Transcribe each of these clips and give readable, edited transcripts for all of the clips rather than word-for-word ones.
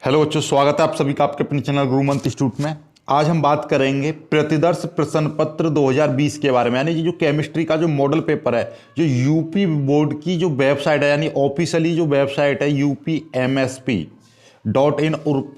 Hello बच्चों, स्वागत है आप सभी का आपके अपने चैनल गुरु मंत्र इंस्टीट्यूट में। आज हम बात करेंगे प्रतिदर्श प्रश्न पत्र 2020 के बारे में, यानी जो केमिस्ट्री का जो मॉडल पेपर है, जो यूपी बोर्ड की जो वेबसाइट है, यानी ऑफिशियली जो वेबसाइट है UPMSP.in,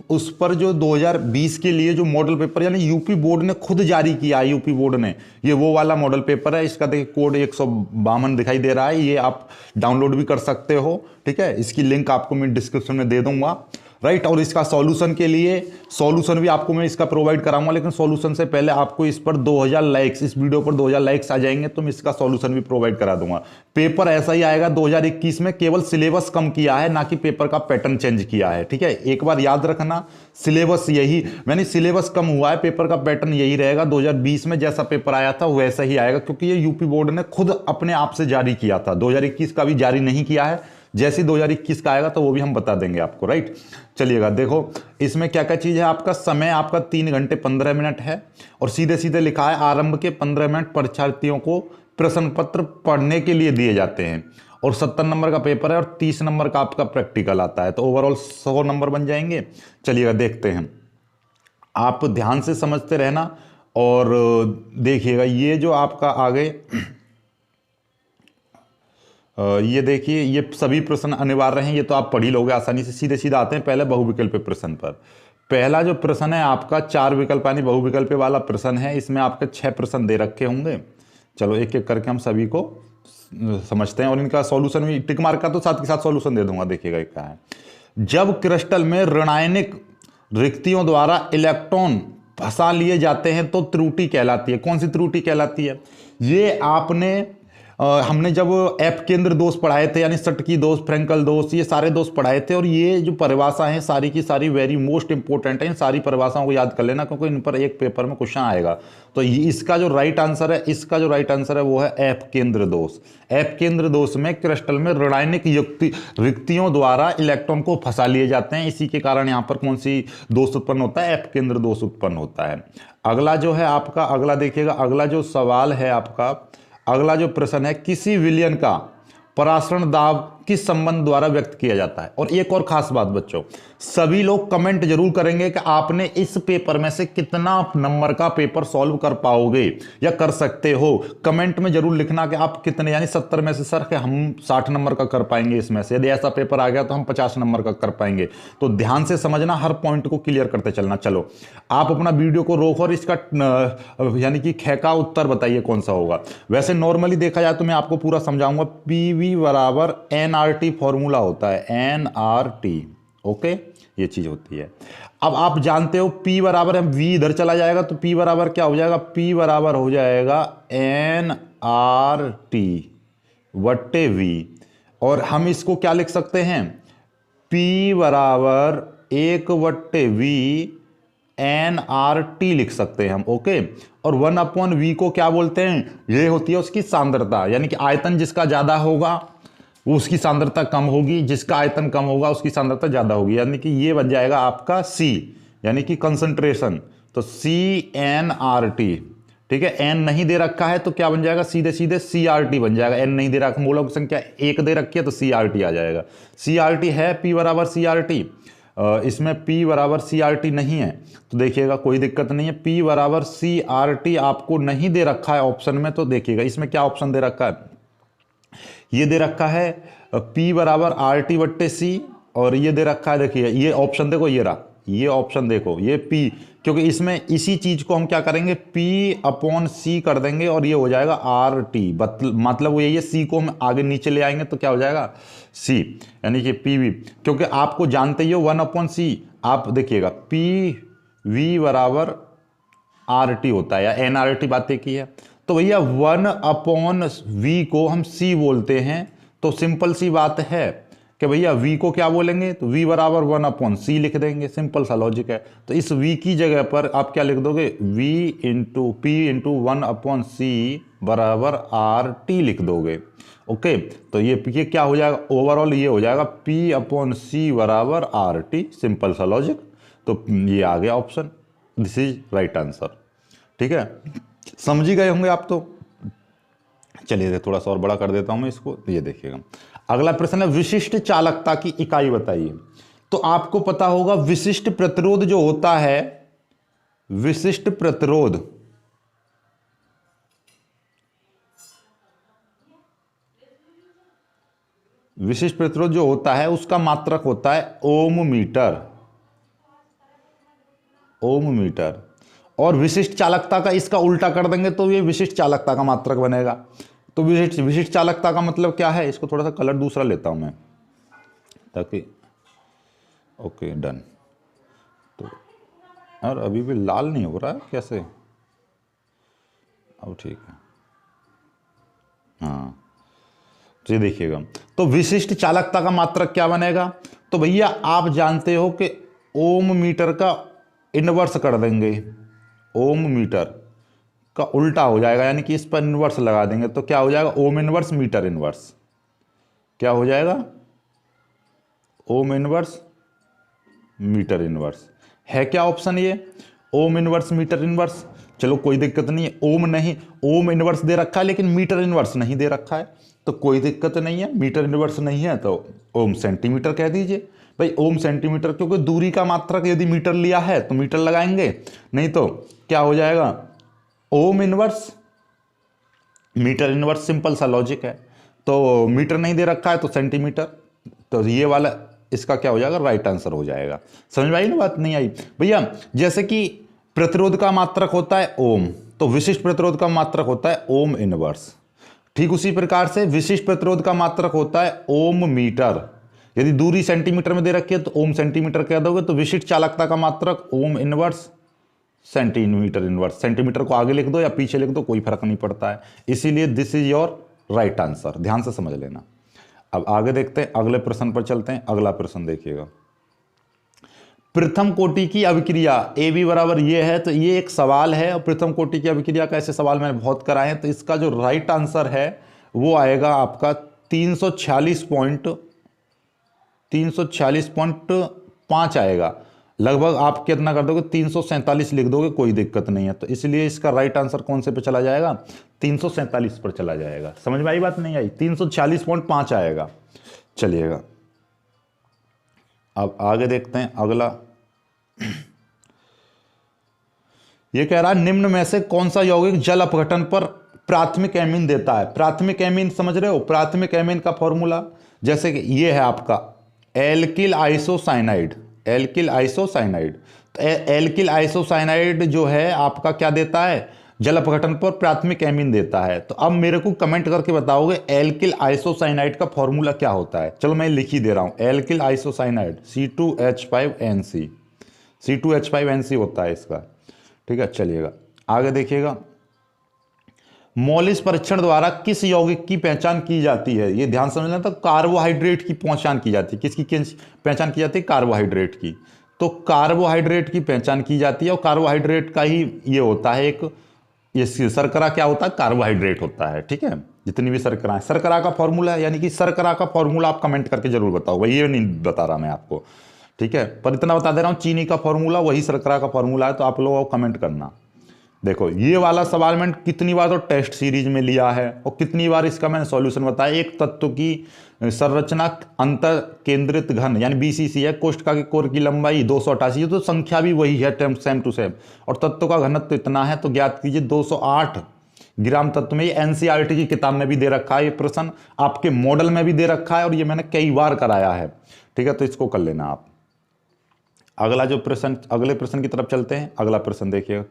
उस पर जो 2020 के लिए जो मॉडल पेपर यानी यूपी बोर्ड ने खुद जारी किया है, यूपी बोर्ड ने, ये वो वाला मॉडल पेपर है। इसका देखिए कोड 152 दिखाई दे रहा है, ये आप डाउनलोड भी कर सकते हो। ठीक है, इसकी लिंक आपको मैं डिस्क्रिप्शन में दे दूंगा, राइट। और इसका सॉल्यूशन के लिए सॉल्यूशन भी आपको मैं इसका प्रोवाइड कराऊंगा, लेकिन सॉल्यूशन से पहले आपको इस पर 2000 लाइक्स, इस वीडियो पर 2000 लाइक्स आ जाएंगे तो मैं इसका सॉल्यूशन भी प्रोवाइड करा दूंगा। पेपर ऐसा ही आएगा 2021 में, केवल सिलेबस कम किया है, ना कि पेपर का पैटर्न चेंज किया है। ठीक है, एक बार याद रखना, सिलेबस यही, यानी सिलेबस कम हुआ है, पेपर का पैटर्न यही रहेगा। 2020 में जैसा पेपर आया था वैसा ही आएगा, क्योंकि ये यूपी बोर्ड ने खुद अपने आप से जारी किया था। 2021 का भी जारी नहीं किया है, जैसे 2021 का आएगा तो वो भी हम बता देंगे आपको, राइट। चलिएगा, देखो इसमें क्या क्या चीज़ है। आपका समय आपका 3 घंटे 15 मिनट है, और सीधे सीधे लिखा है आरंभ के 15 मिनट परीक्षार्थियों को प्रश्न पत्र पढ़ने के लिए दिए जाते हैं, और 70 नंबर का पेपर है, और 30 नंबर का आपका प्रैक्टिकल आता है, तो ओवरऑल 100 नंबर बन जाएंगे। चलिएगा देखते हैं, आप ध्यान से समझते रहना और देखिएगा। ये जो आपका आगे ये देखिए, ये सभी प्रश्न अनिवार्य हैं, ये तो आप पढ़ ही लोगे आसानी से। सीधे सीधे आते हैं पहले बहुविकल्पीय प्रश्न पर। पहला जो प्रश्न है आपका 4 विकल्प यानी बहुविकल्पीय वाला प्रश्न है। इसमें आपके 6 प्रश्न दे रखे होंगे। चलो एक एक करके हम सभी को समझते हैं, और इनका सॉल्यूशन भी टिक मार्क का तो साथ के साथ सॉल्यूशन दे दूंगा। देखिएगा क्या है। जब क्रिस्टल में ऋणायनिक रिक्तियों द्वारा इलेक्ट्रॉन फंसा लिए जाते हैं तो त्रुटि कहलाती है। कौन सी त्रुटि कहलाती है? ये आपने हमने जब एफ केंद्र दोष पढ़ाए थे, यानी सटकी दोष, फ्रेंकल दोष, ये सारे दोष पढ़ाए थे। और ये जो परिभाषा है सारी की सारी वेरी मोस्ट इंपॉर्टेंट है। इन सारी परिभाषाओं को याद कर लेना, क्योंकि इन पर एक पेपर में क्वेश्चन आएगा। तो इसका जो राइट आंसर है, इसका जो राइट आंसर है वो है एफ केंद्र दोष। एफ केंद्र दोष में क्रिस्टल में ऋणायनिक रिक्तियों द्वारा इलेक्ट्रॉन को फंसा लिए जाते हैं। इसी के कारण यहाँ पर कौन सी दोष उत्पन्न होता है? एफ केंद्र दोष उत्पन्न होता है। अगला जो है आपका, अगला देखिएगा, अगला जो सवाल है आपका, अगला जो प्रश्न है, किसी विलयन का परासरण दाब किस संबंध द्वारा व्यक्त किया जाता है? और एक और खास बात बच्चों, सभी लोग कमेंट जरूर करेंगे कि आपने इस पेपर में से कितना नंबर का पेपर सॉल्व कर पाओगे या कर सकते हो। कमेंट में जरूर लिखना कि आप कितने, यानी 70 में से सर कि हम 60 नंबर का कर पाएंगे इसमें से। यदि ऐसा पेपर आ गया तो हम 50 नंबर का कर पाएंगे। तो ध्यान से समझना, हर पॉइंट को क्लियर करते चलना। चलो आप अपना वीडियो को रोको और इसका यानी कि ख का उत्तर बताइए कौन सा होगा। वैसे नॉर्मली देखा जाए तो मैं आपको पूरा समझाऊंगा। PV बराबर NRT फॉर्मूला होता है, NRT, ओके, ये चीज होती है। अब आप जानते हो P बराबर है, V इधर चला जाएगा तो P बराबर क्या हो जाएगा? P बराबर हो जाएगा NRT वट्टे V। और हम इसको क्या लिख सकते हैं? P बराबर 1/V NRT लिख सकते हैं हम, ओके। और 1/V को क्या बोलते हैं? ये होती है उसकी सांद्रता, यानी कि आयतन जिसका ज्यादा होगा वो उसकी सांद्रता कम होगी, जिसका आयतन कम होगा उसकी सांद्रता ज्यादा होगी, यानी कि ये बन जाएगा आपका C, यानी कि कंसंट्रेशन। तो CNRT, ठीक है। N नहीं दे रखा है तो क्या बन जाएगा? सीधे सीधे CRT बन जाएगा। N नहीं दे रखा, मोलक संख्या 1 दे रखी है तो CRT आ जाएगा। CRT है P बराबर CRT, इसमें P बराबर CRT नहीं है तो देखिएगा कोई दिक्कत नहीं है। P बराबर CRT आपको नहीं दे रखा है ऑप्शन में, तो देखिएगा इसमें क्या ऑप्शन दे रखा है? ये दे रखा है P बराबर RT/C, और ये दे रखा है, देखिए ये ऑप्शन देखो, ये रहा ये ऑप्शन देखो, ये P, क्योंकि इसमें इसी चीज को हम क्या करेंगे? P/C कर देंगे और ये हो जाएगा RT। मतलब वो यही है, C को हम आगे नीचे ले आएंगे तो क्या हो जाएगा? C, यानी कि PV। क्योंकि आपको जानते ही हो 1/C, आप देखिएगा PV बराबर RT होता है, या NRT बातें की है। तो भैया 1/V को हम C बोलते हैं, तो सिंपल सी बात है कि भैया V को क्या बोलेंगे? तो V बराबर 1/C लिख देंगे, सिंपल सा लॉजिक है। तो इस V की जगह पर आप क्या लिख दोगे? V into P into 1/C बराबर RT लिख दोगे, ओके। तो ये क्या हो जाएगा? ओवरऑल ये हो जाएगा P/C बराबर RT, सिंपल सा लॉजिक। तो ये आ गया option, this is right answer. ठीक है, समझ ही गए होंगे आप तो। चलिए थोड़ा सा और बड़ा कर देता हूं मैं इसको, तो ये देखिएगा। अगला प्रश्न है, विशिष्ट चालकता की इकाई बताइए। तो आपको पता होगा विशिष्ट प्रतिरोध जो होता है, विशिष्ट प्रतिरोध, विशिष्ट प्रतिरोध जो होता है उसका मात्रक होता है ओम मीटर, ओम मीटर। और विशिष्ट चालकता का इसका उल्टा कर देंगे तो ये विशिष्ट चालकता का मात्रक बनेगा। तो विशिष्ट चालकता का मतलब क्या है, इसको थोड़ा सा कलर दूसरा लेता हूं मैं ताकि, ओके डन। तो और अभी भी लाल नहीं हो रहा है कैसे, अब ठीक है, हाँ। तो ये देखिएगा, तो विशिष्ट चालकता का मात्रक क्या बनेगा, तो भैया आप जानते हो कि ओम मीटर का इनवर्स कर देंगे, ओम मीटर का उल्टा हो जाएगा, यानी कि इस पर इनवर्स लगा देंगे तो क्या हो जाएगा, ओम इनवर्स मीटर इनवर्स। क्या हो जाएगा, ओम इनवर्स मीटर इनवर्स। है क्या ऑप्शन ये, ओम इनवर्स मीटर इनवर्स। चलो कोई दिक्कत नहीं है, ओम नहीं, ओम इनवर्स दे रखा है लेकिन मीटर इनवर्स नहीं दे रखा है, तो कोई दिक्कत नहीं है। मीटर इनवर्स नहीं है तो ओम सेंटीमीटर कह दीजिए भाई, ओम सेंटीमीटर, क्योंकि दूरी का मात्रक यदि मीटर लिया है तो मीटर लगाएंगे, नहीं तो क्या हो जाएगा, ohm inverse meter inverse. Simple सा लॉजिक है। तो मीटर नहीं दे रखा है तो सेंटीमीटर, तो ये वाला इसका क्या हो जाएगा, राइट आंसर हो जाएगा। समझ में आई ना बात, नहीं आई भैया। जैसे कि प्रतिरोध का मात्रक होता है ओम, तो विशिष्ट प्रतिरोध का मात्रक होता है ओम इनवर्स। ठीक उसी प्रकार से विशिष्ट प्रतिरोध का मात्रक होता है ओम मीटर। यदि दूरी सेंटीमीटर में दे रखी है तो ओम सेंटीमीटर कह दोगे, तो विशिष्ट चालकता का मात्रक ohm inverse centimetre inverse. Centimetre को आगे लिख दो या पीछे लिख दो, कोई फर्क नहीं पड़ता है। इसीलिए this is your right answer, ध्यान से समझ लेना। अब आगे देखते हैं, अगले प्रश्न पर चलते हैं। अगला प्रश्न देखिएगा, प्रथम कोटि की अभिक्रिया ए बी बराबर ये है, तो ये एक सवाल है। और प्रथम कोटि की अभिक्रिया का ऐसे सवाल मैंने बहुत कराए हैं, तो इसका जो राइट आंसर है वो आएगा आपका 346.5 आएगा। लगभग आप कितना कर दोगे, 347 लिख दोगे, कोई दिक्कत नहीं है। तो इसलिए इसका राइट आंसर कौन से पे चला जाएगा, 347 पर चला जाएगा। समझ में आई बात, नहीं आई, 346.5 आएगा। चलिएगा अब आगे देखते हैं अगला। ये कह रहा है निम्न में से कौन सा यौगिक जल अपघटन पर प्राथमिक एमीन देता है। प्राथमिक एमीन समझ रहे हो, प्राथमिक एमीन का फॉर्मूला जैसे कि ये है आपका एल्किल आइसोसाइनाइड, एल्किल आइसोसाइनाइड। तो एल्किल आइसोसाइनाइड जो है आपका क्या देता है, जल अपघटन पर प्राथमिक एमीन देता है। तो अब मेरे को कमेंट करके बताओगे एल्किल आइसोसाइनाइड का फॉर्मूला क्या होता है। चलो मैं लिख ही दे रहा हूं, एल्किल आइसोसाइनाइड C2H5NC, C2H5NC होता है इसका। ठीक है, चलिएगा आगे देखिएगा। मॉलिस परीक्षण द्वारा किस यौगिक की पहचान की जाती है, ये ध्यान समझना। तो कार्बोहाइड्रेट की पहचान की जाती है, किसकी पहचान की जाती है, कार्बोहाइड्रेट की। तो कार्बोहाइड्रेट की पहचान की जाती है, और कार्बोहाइड्रेट का ही ये होता है एक, ये शर्करा क्या होता है, कार्बोहाइड्रेट होता है। ठीक है, जितनी भी शर्करा है, शर्करा का फॉर्मूला है, यानी कि शर्करा का फॉर्मूला आप कमेंट करके जरूर बताओ भाई, ये नहीं बता रहा मैं आपको, ठीक है, पर इतना बता दे रहा हूं, चीनी का फॉर्मूला वही शर्करा का फॉर्मूला है, तो आप लोग कमेंट करना। देखो ये वाला सवाल मैंने कितनी बार तो टेस्ट सीरीज में लिया है, और कितनी बार इसका मैंने सॉल्यूशन बताया। एक तत्व की संरचना अंतर केंद्रित घन यानी BCC है, कोष्ठका के कोर की लंबाई 288, तो संख्या भी वही है सेम टू सेम, और तत्व का घनत्व इतना है, तो ज्ञात कीजिए 208 ग्राम तत्व में। ये NCERT की किताब में भी दे रखा है, ये प्रश्न आपके मॉडल में भी दे रखा है, और ये मैंने कई बार कराया है। ठीक है, तो इसको कर लेना आप। अगला जो प्रश्न, अगले प्रश्न की तरफ चलते हैं। अगला प्रश्न देखिएगा,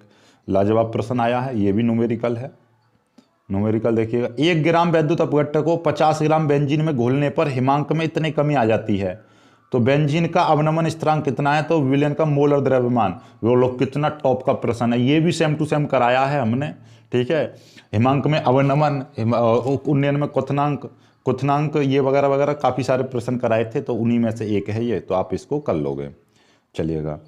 लाजवाब प्रश्न आया है, ये भी न्यूमेरिकल है। न्यूमेरिकल देखिएगा, 1 ग्राम वैद्युत अपघट्ट को 50 ग्राम बेंजीन में घोलने पर हिमांक में इतनी कमी आ जाती है, तो बेंजीन का अवनमन स्थिरांक कितना है, तो विलयन का मोलर द्रव्यमान। वो लोग कितना टॉप का प्रश्न है, ये भी सेम टू सेम कराया है हमने। ठीक है, हिमांक में अवनमन, उन्नयन में क्वथनांक, ये वगैरह वगैरह काफ़ी सारे प्रश्न कराए थे, तो उन्हीं में से एक है ये, तो आप इसको कर लोगे। चलिएगा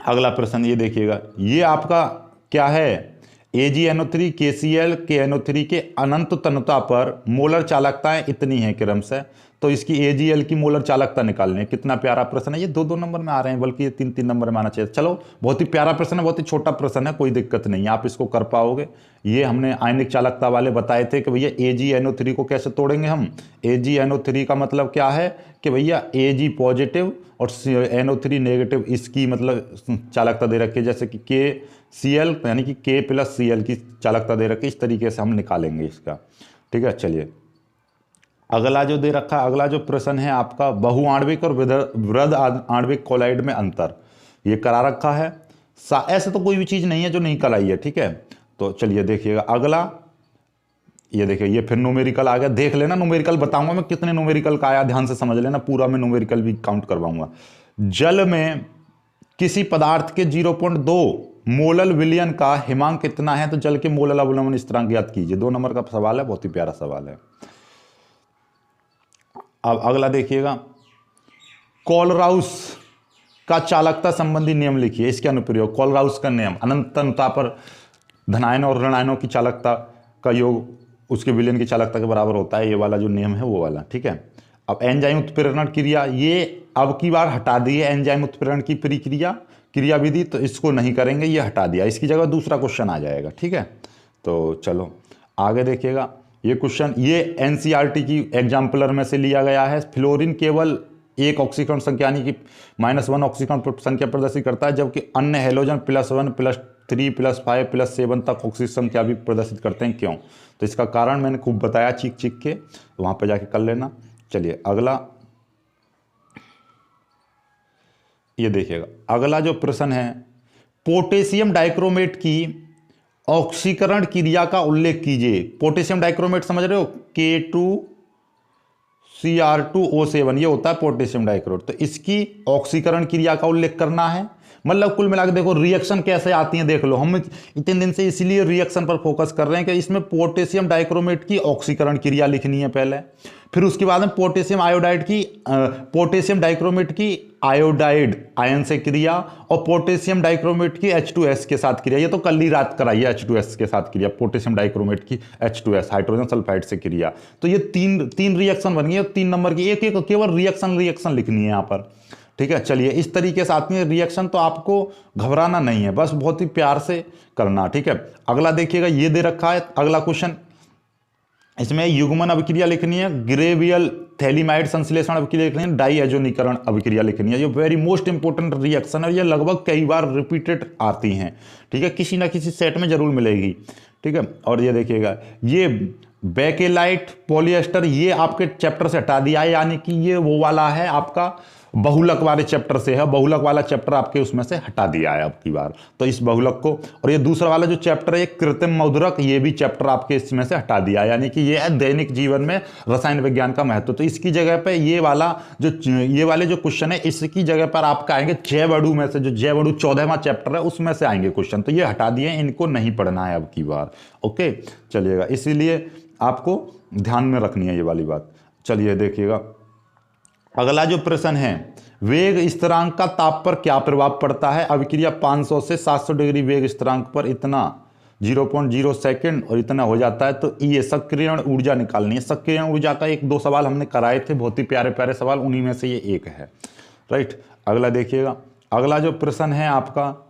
अगला प्रश्न ये देखिएगा, ये आपका क्या है, AgNO3 KCl KNO3 के अनंत तन्यता पर मोलर चालकताएं इतनी है क्रमशः, तो इसकी AgL की मोलर चालकता निकालनी है। कितना प्यारा प्रश्न है, ये 2-2 नंबर में आ रहे हैं, बल्कि ये 3-3 नंबर में आना चाहिए। चलो बहुत ही प्यारा प्रश्न है, बहुत ही छोटा प्रश्न है, कोई दिक्कत नहीं है, आप इसको कर पाओगे। ये हमने आयनिक चालकता वाले बताए थे कि भैया AgNO3 को कैसे तोड़ेंगे हम। AgNO3 का मतलब क्या है कि भैया Ag पॉजिटिव और NO3 नेगेटिव, इसकी मतलब चालकता दे रखी है, जैसे कि KCl यानी कि K+Cl की चालकता दे रखी है। इस तरीके से हम निकालेंगे इसका, ठीक है। चलिए अगला जो दे रखा है, अगला जो प्रश्न है आपका, बहुआण्विक और वृहद आणविक कोलाइड में अंतर, ये करा रखा है। ऐसे तो कोई भी चीज़ नहीं है जो नहीं कराई है, ठीक है। तो चलिए देखिएगा अगला, ये देखिए ये फिर न्यूमेरिकल आ गया। देख लेना, न्यूमेरिकल बताऊंगा मैं कितने न्यूमेरिकल का आया, ध्यान से समझ लेना, पूरा मैं न्यूमेरिकल भी काउंट करवाऊंगा। जल में किसी पदार्थ के 0.2 मोलल विलयन का हिमांक कितना है? तो जल के मोलल अवलंबन स्थिरांक ज्ञात कीजिए। 2 नंबर का सवाल है, बहुत ही प्यारा सवाल है। अब अगला देखिएगा, कोलराउस का चालकता संबंधी नियम लिखिए। इसके अनुप्रयोग, कोलराउस का नियम, अनंत अनुता पर धनायनों और ऋणायनों की चालकता का योग उसके विलयन की चालकता के बराबर होता है। ये वाला जो नियम है वो वाला, ठीक है। अब एंजाइम उत्प्रेरण क्रिया, ये अब की बार हटा दी है एंजाइम उत्प्रेरण की क्रिया विधि, तो इसको नहीं करेंगे, ये हटा दिया। इसकी जगह दूसरा क्वेश्चन आ जाएगा, ठीक है। तो चलो आगे देखिएगा, ये क्वेश्चन ये NCERT की एग्जाम्पलर में से लिया गया है। फ्लोरीन केवल एक ऑक्सीकरण संख्या यानी कि -1 ऑक्सीकरण संख्या प्रदर्शित करता है, जबकि अन्य हेलोजन +1 +3 +5 +7 तक ऑक्सीकरण संख्या भी प्रदर्शित करते हैं। क्यों? तो इसका कारण मैंने खूब बताया चीख के, वहां पे जाके कर लेना। चलिए अगला, ये देखिएगा अगला जो प्रश्न है, पोटेशियम डाइक्रोमेट की ऑक्सीकरण क्रिया का उल्लेख कीजिए। पोटेशियम डाइक्रोमेट समझ रहे हो, K2Cr2O7, ये होता है पोटेशियम डाइक्रोमेट। तो इसकी ऑक्सीकरण क्रिया का उल्लेख करना है। मतलब कुल मिलाकर देखो रिएक्शन कैसे आती है, देख लो। हम इतने दिन से इसलिए रिएक्शन पर फोकस कर रहे हैं कि इसमें पोटेशियम डाइक्रोमेट की ऑक्सीकरण क्रिया लिखनी है पहले, फिर उसके बाद में पोटेशियम डाइक्रोमेट की आयोडाइड आयन से क्रिया, और पोटेशियम डाइक्रोमेट की H2S के साथ क्रिया। ये तो कल ही रात कराई है, H2S के साथ क्रिया, पोटेशियम डाइक्रोमेट की H2S हाइड्रोजन सल्फाइड से क्रिया। तो ये तीन रिएक्शन बन गई, 3 नंबर की एक केवल रिएक्शन लिखनी है यहाँ पर, ठीक है। चलिए इस तरीके से आती है रिएक्शन, तो आपको घबराना नहीं है, बस बहुत ही प्यार से करना, ठीक है। अगला देखिएगा, ये दे रखा है अगला क्वेश्चन, इसमें युग्मन अभिक्रिया लिखनी है, ग्रेवियल थैलीमाइड संश्लेषण अभिक्रिया लिखनी है, डाइएजोनीकरण अभिक्रिया लिखनी है। ये वेरी मोस्ट इंपोर्टेंट रिएक्शन है, ये लगभग कई बार रिपीटेड आती हैं, ठीक है, किसी ना किसी सेट में जरूर मिलेगी, ठीक है। और ये देखिएगा, ये बेकेलाइट पॉलिएस्टर, ये आपके चैप्टर से हटा दिया है, यानी कि ये वो वाला है आपका बहुलक वाले चैप्टर से है, बहुलक वाला चैप्टर आपके उसमें से हटा दिया है अब की बार, तो इस बहुलक को। और ये दूसरा वाला जो चैप्टर है कृत्रिम मौद्रक, ये भी चैप्टर आपके इसमें से हटा दिया है, यानी कि ये है दैनिक जीवन में रसायन विज्ञान का महत्व। तो इसकी जगह पे ये वाले जो क्वेश्चन है, इसकी जगह पर आपका आएंगे जैव अणु में से, जो जैव अणु 14वां चैप्टर है उसमें से आएंगे क्वेश्चन। तो ये हटा दिए, इनको नहीं पढ़ना है अब की बार, ओके। चलिएगा, इसीलिए आपको ध्यान में रखनी है ये वाली बात। चलिए देखिएगा, अगला जो प्रश्न है, वेग स्थिरांक का ताप पर क्या प्रभाव पड़ता है? अभिक्रिया 500 से 700 डिग्री वेग स्थिरांक पर इतना 0.0 सेकंड और इतना हो जाता है। तो ये सक्रियण ऊर्जा निकालनी है। सक्रियण ऊर्जा का 1-2 सवाल हमने कराए थे, बहुत ही प्यारे प्यारे सवाल, उन्हीं में से ये एक है, राइट। अगला देखिएगा, अगला जो प्रश्न है आपका,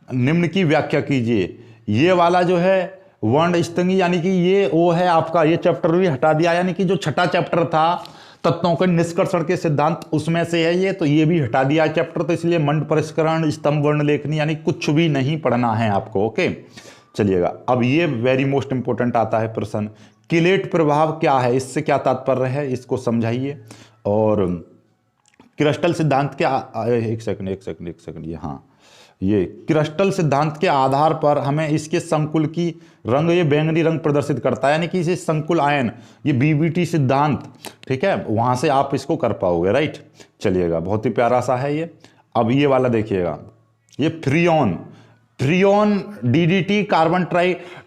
निम्न की व्याख्या कीजिए। ये वाला जो है वर्ण स्तंगी, यानी कि ये वो है आपका, ये चैप्टर भी हटा दिया, यानी कि जो छठा चैप्टर था तत्वों के निष्कर्षण के सिद्धांत, उसमें से है ये, तो ये भी हटा दिया चैप्टर। तो इसलिए मंड परिष्करण, स्तंभ वर्ण लेखनी, यानी कुछ भी नहीं पढ़ना है आपको, ओके। चलिएगा, अब ये वेरी मोस्ट इंपोर्टेंट आता है प्रश्न, किलेट प्रभाव क्या है, इससे क्या तात्पर्य है, इसको समझाइए। और क्रिस्टल सिद्धांत के एक सेकंड, ये हाँ, ये क्रिस्टल सिद्धांत के आधार पर हमें इसके संकुल की रंग, ये बैंगनी रंग प्रदर्शित करता है, यानी कि इसे संकुल आयन, ये बीबीटी सिद्धांत, ठीक है, वहां से आप इसको कर पाओगे, राइट। चलिएगा, बहुत ही प्यारा सा है ये। अब ये वाला देखिएगा, ये फ्रियोन डीडीटी, कार्बन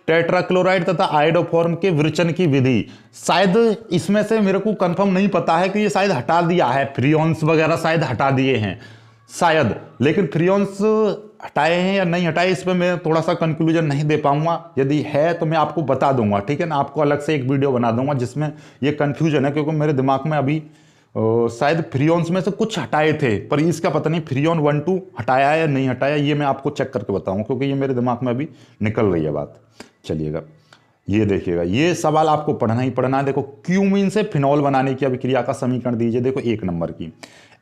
टेट्राक्लोराइड तथा आयोडोफॉर्म के विरचन की विधि। शायद इसमें से मेरे को कंफर्म नहीं पता है कि ये शायद हटा दिया है, फ्रियोन्स वगैरह शायद हटा दिए हैं शायद, लेकिन फ्रियोन्स हटाए हैं या नहीं हटाए, इस पर मैं थोड़ा सा कंक्लूजन नहीं दे पाऊंगा। यदि है तो मैं आपको बता दूंगा, ठीक है ना, आपको अलग से एक वीडियो बना दूंगा जिसमें ये कंफ्यूजन है, क्योंकि मेरे दिमाग में अभी शायद फ्रियोन्स में से कुछ हटाए थे, पर इसका पता नहीं फ्रियोन 1-2 हटाया है या नहीं हटाया, ये मैं आपको चेक करके बताऊंगा, क्योंकि ये मेरे दिमाग में अभी निकल रही है बात। चलिएगा, ये देखिएगा, ये सवाल आपको पढ़ना ही पढ़ना है। देखो, क्यूमीन से फिनॉल बनाने की अभिक्रिया का समीकरण दीजिए। देखो 1 नंबर की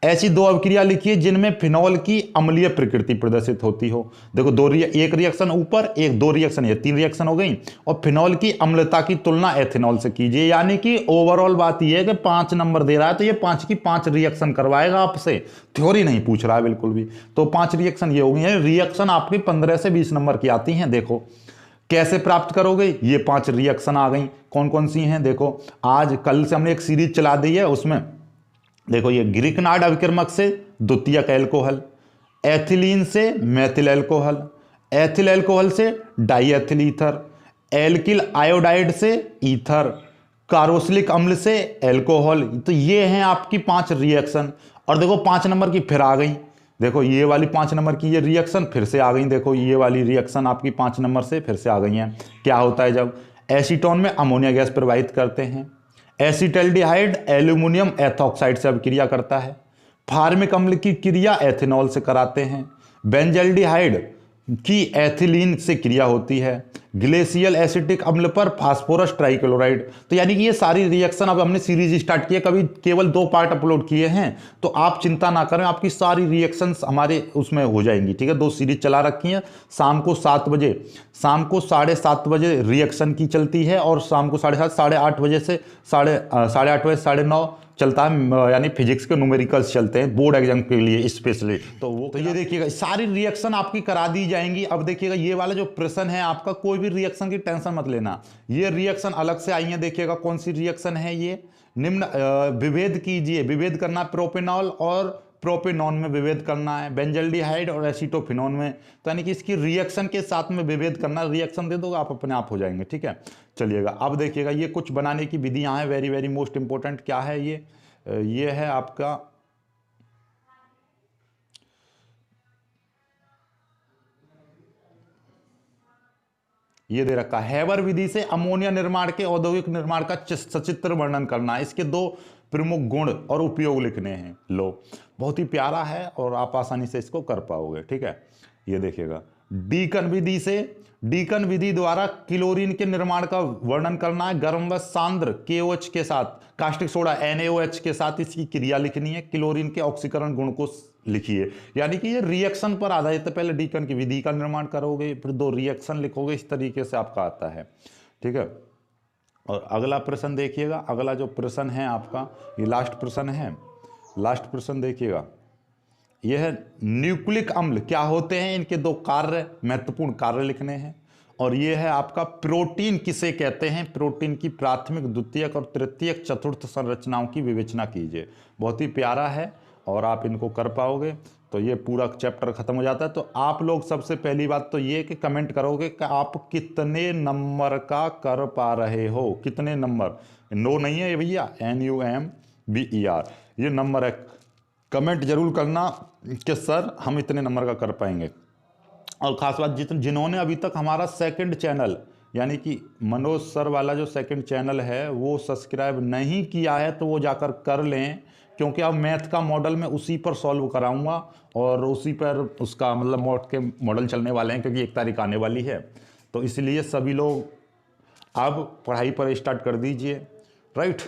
ऐसी दो अभिक्रिया लिखिए जिनमें फिनॉल की अम्लीय प्रकृति प्रदर्शित होती हो। देखो एक रिएक्शन ऊपर, एक दो रिएक्शन, ये 3 रिएक्शन हो गई। और फिनॉल की अम्लता की तुलना एथेनॉल से कीजिए। यानी कि ओवरऑल बात यह है कि 5 नंबर दे रहा है तो ये 5 की 5 रिएक्शन करवाएगा आपसे, थ्योरी नहीं पूछ रहा है बिल्कुल भी। तो 5 रिएक्शन ये हो गई है। रिएक्शन आपकी 15 से 20 नंबर की आती हैं। देखो कैसे प्राप्त करोगे, ये 5 रिएक्शन आ गई। कौन कौन सी हैं देखो, आज कल से हमने एक सीरीज चला दी है, उसमें देखो ये ग्रिकनार्ड अभिकर्मक से द्वितीयक एल्कोहल, एथिलीन से मेथिल एल्कोहल, एथिल एल्कोहल से डाईएथिल ईथर, एल्किल आयोडाइड से ईथर, कार्बोक्सिलिक अम्ल से एल्कोहल। तो ये हैं आपकी 5 रिएक्शन। और देखो 5 नंबर की फिर आ गई। देखो ये वाली 5 नंबर की ये रिएक्शन फिर से आ गई। देखो ये वाली रिएक्शन आपकी 5 नंबर से फिर से आ गई है। क्या होता है, जब एसीटोन में अमोनिया गैस प्रवाहित करते हैं, एसिटल्डिहाइड एल्यूमिनियम एथॉक्साइड से अभिक्रिया करता है, फार्मिक अम्ल की क्रिया एथेनॉल से कराते हैं, बेंजल्डिहाइड की एथिलीन से क्रिया होती है, ग्लेशियल एसिटिक अम्ल पर फास्फोरस ट्राइक्लोराइड। तो यानी कि ये सारी रिएक्शन, अब हमने सीरीज स्टार्ट की है, कभी केवल 2 पार्ट अपलोड किए हैं, तो आप चिंता ना करें, आपकी सारी रिएक्शंस हमारे उसमें हो जाएंगी। ठीक है, 2 सीरीज चला रखी हैं। शाम को 7 बजे, शाम को 7:30 बजे रिएक्शन की चलती है, और शाम को 7:30, 8:30 बजे से 8:30 बजे 9:30 चलता है, यानी फिजिक्स के न्यूमेरिकल्स चलते हैं बोर्ड एग्जाम के लिए स्पेशली। तो ये देखिएगा सारी रिएक्शन आपकी करा दी जाएंगी। अब देखिएगा ये वाला जो प्रश्न है आपका, कोई भी रिएक्शन की टेंशन मत लेना, ये रिएक्शन अलग से आई है। देखिएगा कौन सी रिएक्शन है ये, निम्न विभेद कीजिए, विभेद करना प्रोपेनॉल और प्रोपेनॉन में विभेद करना है, बेंजल्डिहाइड और एसीटोफिनॉन में। तो यानी कि इसकी रिएक्शन के साथ में विभेद करना, रिएक्शन दे दोगे आप अपने आप हो जाएंगे। ठीक है, चलिएगा अब देखिएगा ये कुछ बनाने की विधियां हैं, वेरी वेरी मोस्ट इंपॉर्टेंट। क्या है ये है आपका ये दे रखा है, हैबर विधि से अमोनिया निर्माण के औद्योगिक निर्माण का सचित्र वर्णन करना है। इसके 2 प्रमुख गुण और उपयोग लिखने हैं। लो बहुत ही प्यारा है और आप आसानी से इसको कर पाओगे। ठीक है, ये देखिएगा डीकन विधि द्वारा क्लोरीन के निर्माण का वर्णन करना है। गर्म व सांद्र KOH के साथ, कास्टिक सोडा NaOH के साथ इसकी क्रिया लिखनी है। क्लोरीन के ऑक्सीकरण गुण को लिखिए। यानी कि ये रिएक्शन पर आधारित है। पहले डीकन की विधि का निर्माण करोगे, फिर 2 रिएक्शन लिखोगे, इस तरीके से आपका आता है। ठीक है, और अगला प्रश्न देखिएगा। अगला जो प्रश्न है आपका, ये लास्ट प्रश्न है। लास्ट प्रश्न देखिएगा, यह है न्यूक्लिक अम्ल क्या होते हैं, इनके 2 कार्य, महत्वपूर्ण कार्य लिखने हैं। और यह है आपका प्रोटीन किसे कहते हैं, प्रोटीन की प्राथमिक, द्वितीयक और तृतीयक, चतुर्थ संरचनाओं की विवेचना कीजिए। बहुत ही प्यारा है और आप इनको कर पाओगे तो ये पूरा चैप्टर खत्म हो जाता है। तो आप लोग सबसे पहली बात तो ये कि कमेंट करोगे कि आप कितने नंबर का कर पा रहे हो, कितने नंबर, नो नहीं है ये भैया, NUMBER ये नंबर है। कमेंट जरूर करना कि सर हम इतने नंबर का कर पाएंगे। और खास बात, जिन्होंने अभी तक हमारा सेकंड चैनल यानी कि मनोज सर वाला जो सेकंड चैनल है वो सब्सक्राइब नहीं किया है तो वो जाकर कर लें, क्योंकि अब मैथ का मॉडल मैं उसी पर सॉल्व कराऊंगा और उसी पर उसका मतलब मोड के मॉडल चलने वाले हैं, क्योंकि 1 तारीख आने वाली है। तो इसलिए सभी लोग अब पढ़ाई पर स्टार्ट कर दीजिए। राइट,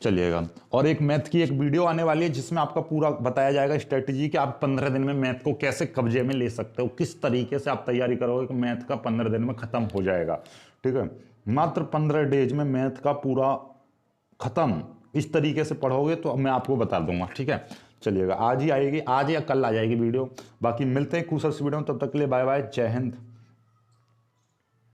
चलिएगा। और एक मैथ की एक वीडियो आने वाली है जिसमें आपका पूरा बताया जाएगा स्ट्रेटजी कि आप 15 दिन में मैथ को कैसे कब्जे में ले सकते हो, किस तरीके से आप तैयारी करोगे कि मैथ का 15 दिन में खत्म हो जाएगा। ठीक है, मात्र 15 डेज में मैथ का पूरा खत्म, इस तरीके से पढ़ोगे तो मैं आपको बता दूंगा। ठीक है, चलिएगा आज ही आएगी, आज या कल आ जाएगी वीडियो। बाकी मिलते हैं खूबसूरत वीडियो में, तब तक के लिए बाय बाय, जय हिंद।